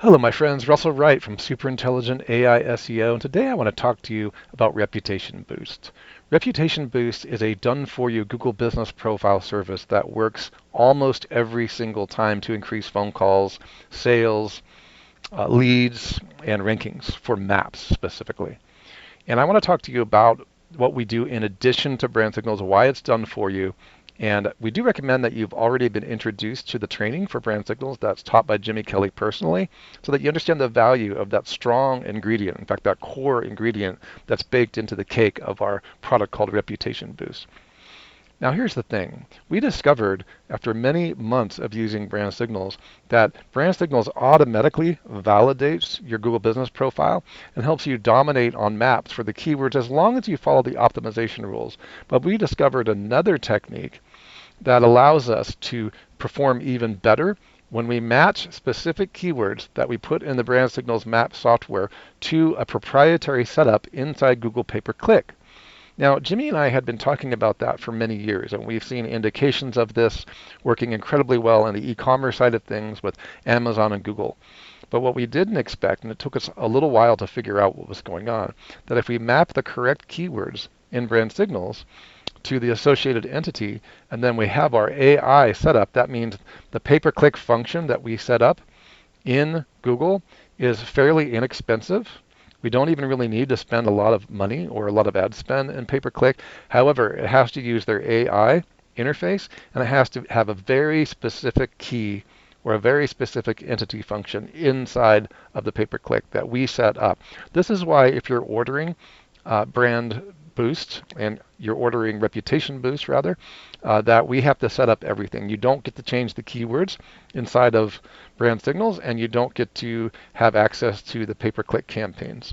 Hello, my friends. Russell Wright from Superintelligent AI SEO, and today I want to talk to you about Reputation Boost. Reputation Boost is a done-for-you Google Business Profile service that works almost every single time to increase phone calls, sales, leads, and rankings for maps specifically. And I want to talk to you about what we do in addition to brand signals, why it's done for you. And we do recommend that you've already been introduced to the training for brand signals that's taught by Jimmy Kelley personally, so that you understand the value of that strong ingredient, in fact, that core ingredient that's baked into the cake of our product called Reputation Boost. Now, here's the thing. We discovered after many months of using brand signals that brand signals automatically validates your Google Business Profile and helps you dominate on maps for the keywords as long as you follow the optimization rules. But we discovered another technique that allows us to perform even better when we match specific keywords that we put in the brand signals map software to a proprietary setup inside Google pay-per-click. Now, Jimmy and I had been talking about that for many years, and we've seen indications of this working incredibly well in the e-commerce side of things with Amazon and Google. But what we didn't expect, and it took us a little while to figure out what was going on, that if we map the correct keywords in brand signals to the associated entity, and then we have our AI set up, that means the pay-per-click function that we set up in Google is fairly inexpensive. We don't even really need to spend a lot of money or a lot of ad spend in pay-per-click. However, it has to use their AI interface, and it has to have a very specific key or a very specific entity function inside of the pay-per-click that we set up. This is why if you're ordering brand boost and you're ordering reputation boost rather, that we have to set up everything. You don't get to change the keywords inside of brand signals, and you don't get to have access to the pay-per-click campaigns.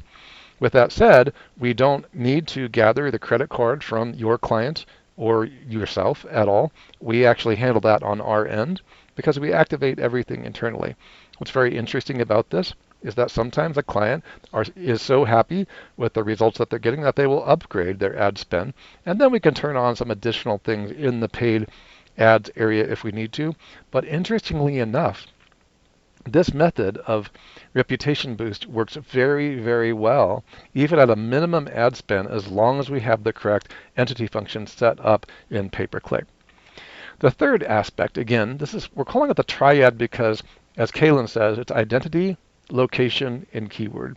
With that said, we don't need to gather the credit card from your client or yourself at all. We actually handle that on our end because we activate everything internally. What's very interesting about this is that sometimes a client is so happy with the results that they're getting that they will upgrade their ad spend, and then we can turn on some additional things in the paid ads area if we need to. But interestingly enough, this method of reputation boost works very, very well, even at a minimum ad spend, as long as we have the correct entity function set up in pay-per-click. The third aspect, again, we're calling it the triad because, as Kaylin says, it's identity, location, and keyword.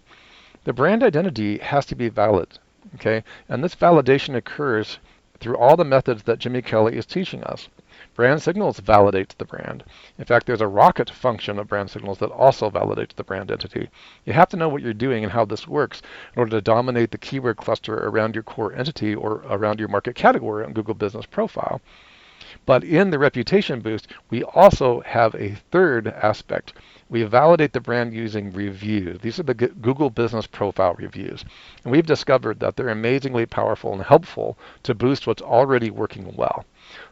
The brand identity has to be valid, okay? And this validation occurs through all the methods that Jimmy Kelley is teaching us. Brand signals validates the brand. In fact, there's a rocket function of brand signals that also validates the brand entity. You have to know what you're doing and how this works in order to dominate the keyword cluster around your core entity or around your market category on Google Business Profile. But in the reputation boost, we also have a third aspect. We validate the brand using reviews. These are the Google Business Profile reviews. And we've discovered that they're amazingly powerful and helpful to boost what's already working well.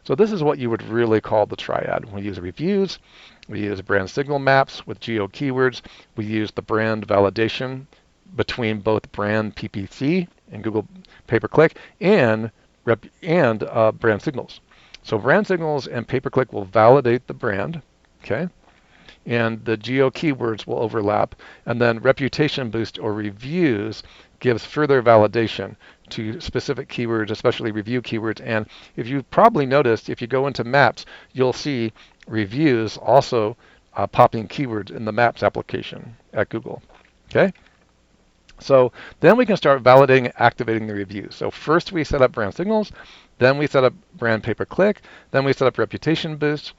So this is what you would really call the triad. We use reviews, we use brand signal maps with geo keywords, we use the brand validation between both brand PPC and Google pay-per-click and brand signals. So brand signals and pay-per-click will validate the brand, okay? And the geo keywords will overlap. And then reputation boost or reviews gives further validation to specific keywords, especially review keywords. And if you've probably noticed, if you go into Maps, you'll see reviews also popping keywords in the Maps application at Google, okay? So then we can start validating and activating the reviews. So first we set up brand signals, then we set up brand pay-per-click, then we set up reputation boost,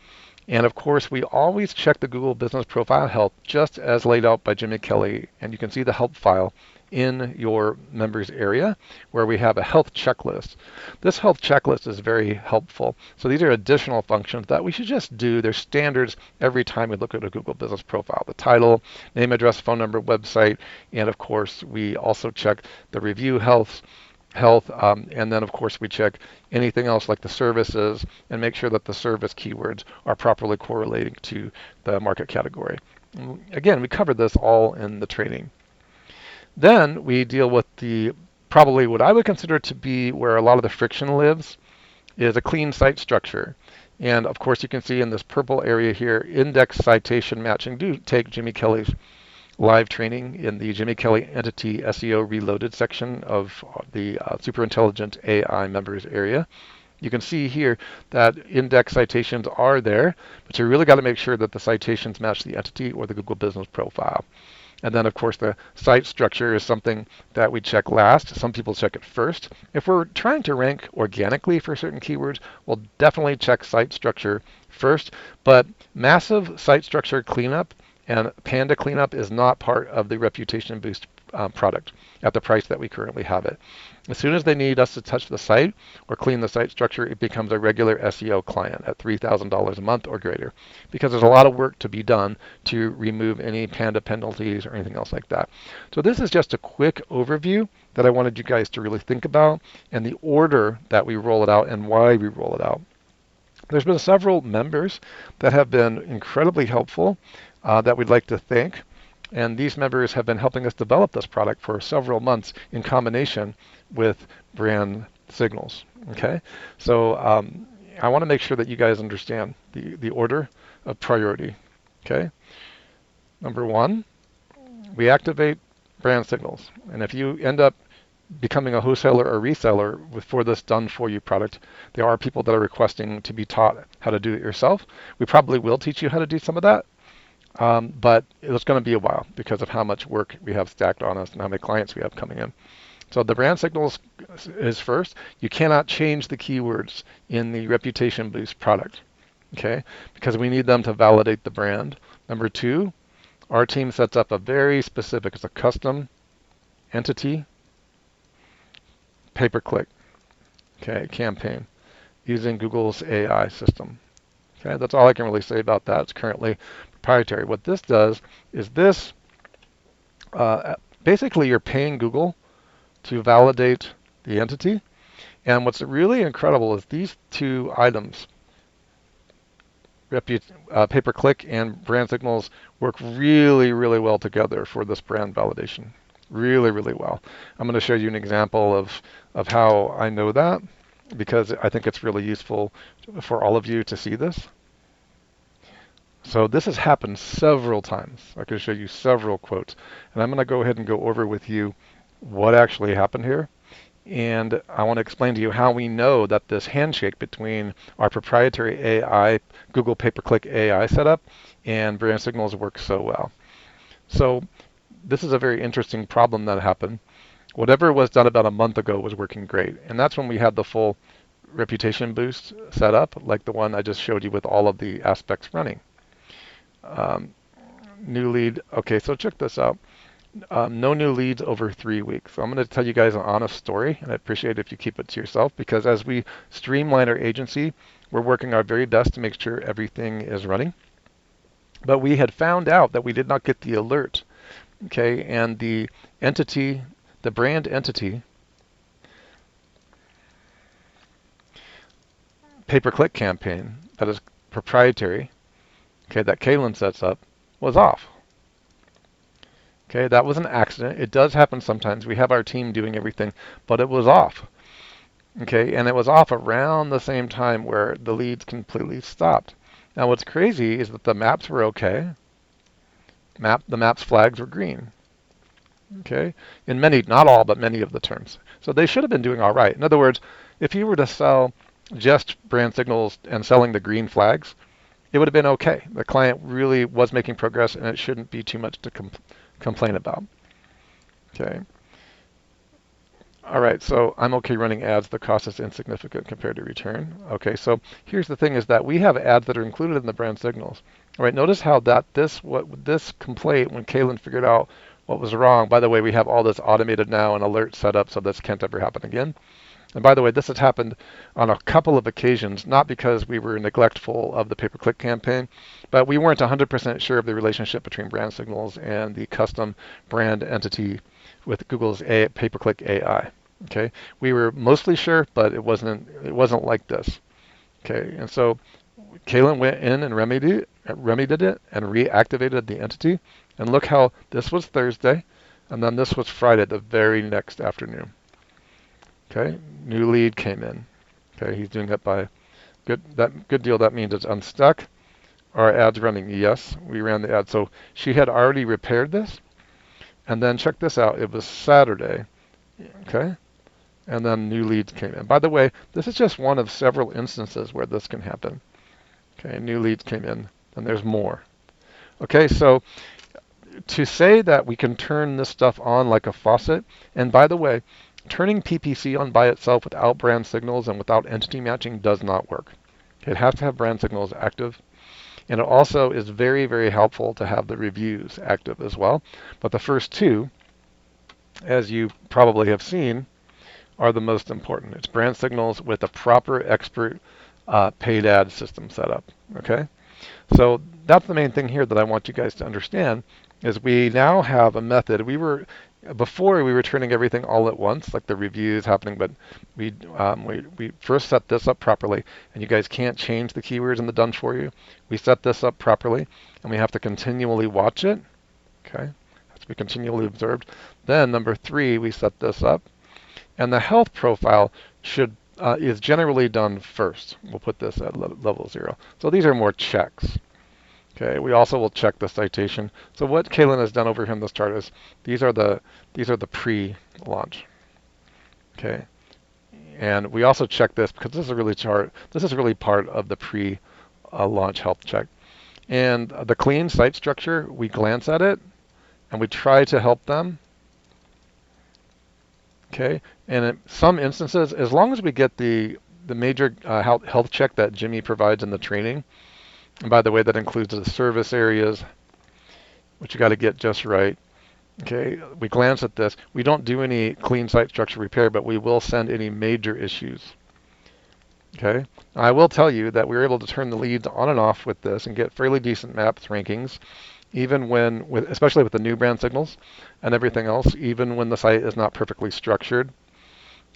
and of course we always check the Google Business Profile health just as laid out by Jimmy Kelley, and you can see the help file in your members area where we have a health checklist. This health checklist is very helpful. So these are additional functions that we should just do. They're standards every time we look at a Google Business Profile. The title, name, address, phone number, website, and of course we also check the review health, and then of course we check anything else like the services and make sure that the service keywords are properly correlating to the market category. Again, we covered this all in the training. Then we deal with probably what I would consider to be where a lot of the friction lives is a clean site structure. And of course you can see in this purple area here, index citation matching. Do take Jimmy Kelley's live training in the Jimmy Kelley Entity SEO Reloaded section of the Super Intelligent AI members area. You can see here that index citations are there, but you really got to make sure that the citations match the entity or the Google Business Profile. And then, of course, the site structure is something that we check last. Some people check it first. If we're trying to rank organically for certain keywords, we'll definitely check site structure first. But massive site structure cleanup and Panda cleanup is not part of the Reputation Boost product at the price that we currently have it. As soon as they need us to touch the site or clean the site structure, it becomes a regular SEO client at $3,000 a month or greater, because there's a lot of work to be done to remove any Panda penalties or anything else like that. So this is just a quick overview that I wanted you guys to really think about, and the order that we roll it out and why we roll it out. There's been several members that have been incredibly helpful that we'd like to thank. And these members have been helping us develop this product for several months in combination with brand signals. Okay, so I want to make sure that you guys understand the order of priority. Okay, number one, we activate brand signals. And if you end up becoming a wholesaler or reseller for this done for you product, there are people that are requesting to be taught how to do it yourself. We probably will teach you how to do some of that. But it's going to be a while because of how much work we have stacked on us and how many clients we have coming in. So the brand signals is first. You cannot change the keywords in the Reputation Boost product, okay? Because we need them to validate the brand. Number two, our team sets up a very specific, it's a custom entity pay-per-click, okay, campaign using Google's AI system. Okay, that's all I can really say about that. It's currently proprietary. What this does is this, basically you're paying Google to validate the entity. And what's really incredible is these two items, pay-per-click and brand signals, work really, really well together for this brand validation. Really, really well. I'm going to show you an example of how I know that, because I think it's really useful for all of you to see this. So this has happened several times. I can show you several quotes. And I'm going to go ahead and go over with you what actually happened here. And I want to explain to you how we know that this handshake between our proprietary AI, Google pay-per-click AI setup, and brand signals works so well. So this is a very interesting problem that happened. Whatever was done about a month ago was working great. And that's when we had the full Reputation Boost set up, like the one I just showed you with all of the aspects running. New lead. Okay, so check this out. No new leads over 3 weeks. So I'm going to tell you guys an honest story, and I appreciate if you keep it to yourself, because as we streamline our agency, we're working our very best to make sure everything is running. But we had found out that we did not get the alert. Okay, and the entity, the brand entity, pay-per-click campaign that is proprietary, okay, that Kaylin sets up, was off. Okay, that was an accident. It does happen sometimes. We have our team doing everything, but it was off. Okay, and it was off around the same time where the leads completely stopped. Now what's crazy is that the maps were okay. The maps flags were green. Okay, in many, not all, but many of the terms. So they should have been doing all right. In other words, if you were to sell just brand signals and selling the green flags, it would have been okay. The client really was making progress, and it shouldn't be too much to complain about. Okay. All right, so I'm okay running ads. The cost is insignificant compared to return. Okay, so here's the thing is that we have ads that are included in the brand signals. All right, notice how this complaint, when Kaylin figured out what was wrong, by the way, we have all this automated now and alerts set up so this can't ever happen again. And by the way, this has happened on a couple of occasions, not because we were neglectful of the pay-per-click campaign, but we weren't 100% sure of the relationship between brand signals and the custom brand entity with Google's pay-per-click AI. Okay, we were mostly sure, but it wasn't like this. Okay, and so Kaylin went in and remedied it and reactivated the entity. And look how this was Thursday, and then this was Friday, the very next afternoon. Okay, new lead came in. Okay, he's doing it by good deal. That means it's unstuck. Our ad's running. Yes, we ran the ad. So she had already repaired this. And then check this out. It was Saturday. Okay. And then new leads came in. By the way, this is just one of several instances where this can happen. Okay, new leads came in, and there's more. Okay, so to say that we can turn this stuff on like a faucet, and by the way, turning PPC on by itself without brand signals and without entity matching does not work. It has to have brand signals active, and it also is very, very helpful to have the reviews active as well. But the first two, as you probably have seen, are the most important. It's brand signals with a proper expert paid ad system set up. Okay, so that's the main thing here that I want you guys to understand is we now have a method. Before we were turning everything all at once, like the reviews happening, but we first set this up properly, and you guys can't change the keywords in the done for you. We set this up properly, and we have to continually watch it. Okay, has to be continually observed. Then number 3, we set this up. And the health profile is generally done first. We'll put this at level 0. So these are more checks. Okay. We also will check the citation. So what Kaylin has done over here in this chart is these are the pre-launch. Okay. And we also check this because this is really part of the pre-launch health check. And the clean site structure, we glance at it and we try to help them. Okay, and in some instances, as long as we get the major health check that Jimmy provides in the training, and by the way, that includes the service areas, which you got to get just right. Okay, we glance at this. We don't do any clean site structure repair, but we will send any major issues. Okay, I will tell you that we were able to turn the leads on and off with this and get fairly decent maps rankings, even especially with the new brand signals and everything else, even when the site is not perfectly structured.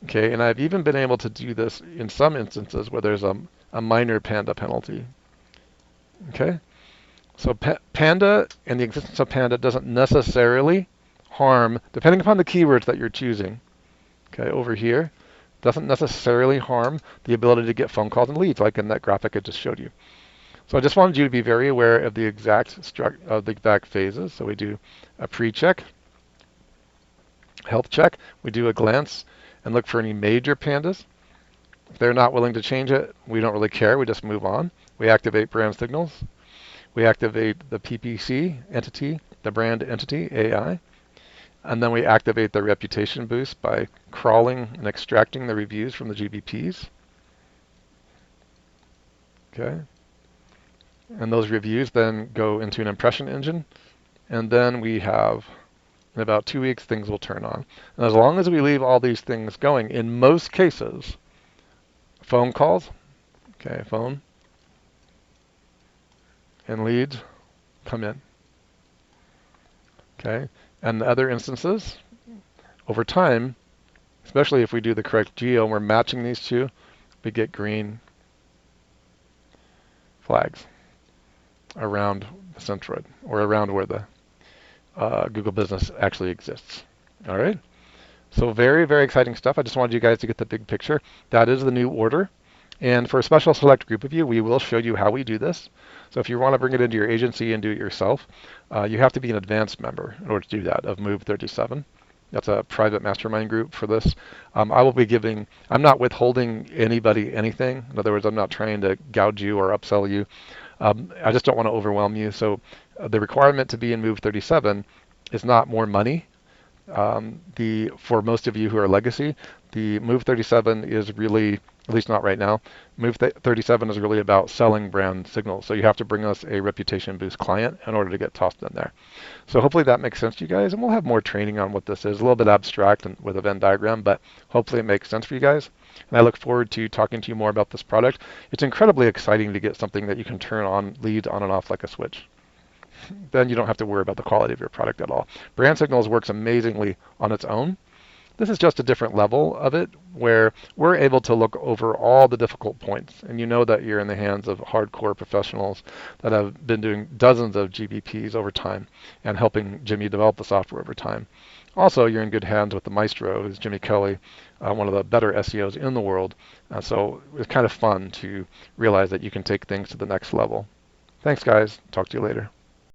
Okay, and I've even been able to do this in some instances where there's a minor Panda penalty. Okay, so Panda and the existence of Panda doesn't necessarily harm, depending upon the keywords that you're choosing. Okay, over here, doesn't necessarily harm the ability to get phone calls and leads, like in that graphic I just showed you. So I just wanted you to be very aware of the exact phases. So we do a pre-check, health check. We do a glance and look for any major pandas. If they're not willing to change it, we don't really care. We just move on. We activate brand signals. We activate the PPC entity, the brand entity, AI. And then we activate the reputation boost by crawling and extracting the reviews from the GBPs. Okay. And those reviews then go into an impression engine. And then we have, in about 2 weeks, things will turn on. And as long as we leave all these things going, in most cases, phone calls, okay, phone, and leads come in. Okay. And the other instances, over time, especially if we do the correct geo and we're matching these two, we get green flags around the centroid or around where the Google Business actually exists. All right. So very, very exciting stuff. I just wanted you guys to get the big picture. That is the new order. And for a special select group of you, we will show you how we do this. So if you want to bring it into your agency and do it yourself, you have to be an advanced member in order to do that of Move 37. That's a private mastermind group for this. I'm not withholding anybody anything. In other words, I'm not trying to gouge you or upsell you. I just don't want to overwhelm you. So the requirement to be in Move 37 is not more money. For most of you who are legacy, the Move 37 is really, at least not right now, Move 37 is really about selling brand signals. So you have to bring us a reputation boost client in order to get tossed in there. So hopefully that makes sense to you guys, and we'll have more training on what this is. A little bit abstract and with a Venn diagram, but hopefully it makes sense for you guys. And I look forward to talking to you more about this product. It's incredibly exciting to get something that you can turn on leads on and off like a switch. Then you don't have to worry about the quality of your product at all. Brand signals works amazingly on its own. This is just a different level of it where we're able to look over all the difficult points. And you know that you're in the hands of hardcore professionals that have been doing dozens of GBPs over time and helping Jimmy develop the software over time. Also, you're in good hands with the maestro, who's Jimmy Kelley, one of the better SEOs in the world. So it's kind of fun to realize that you can take things to the next level. Thanks, guys. Talk to you later.